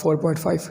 4.5.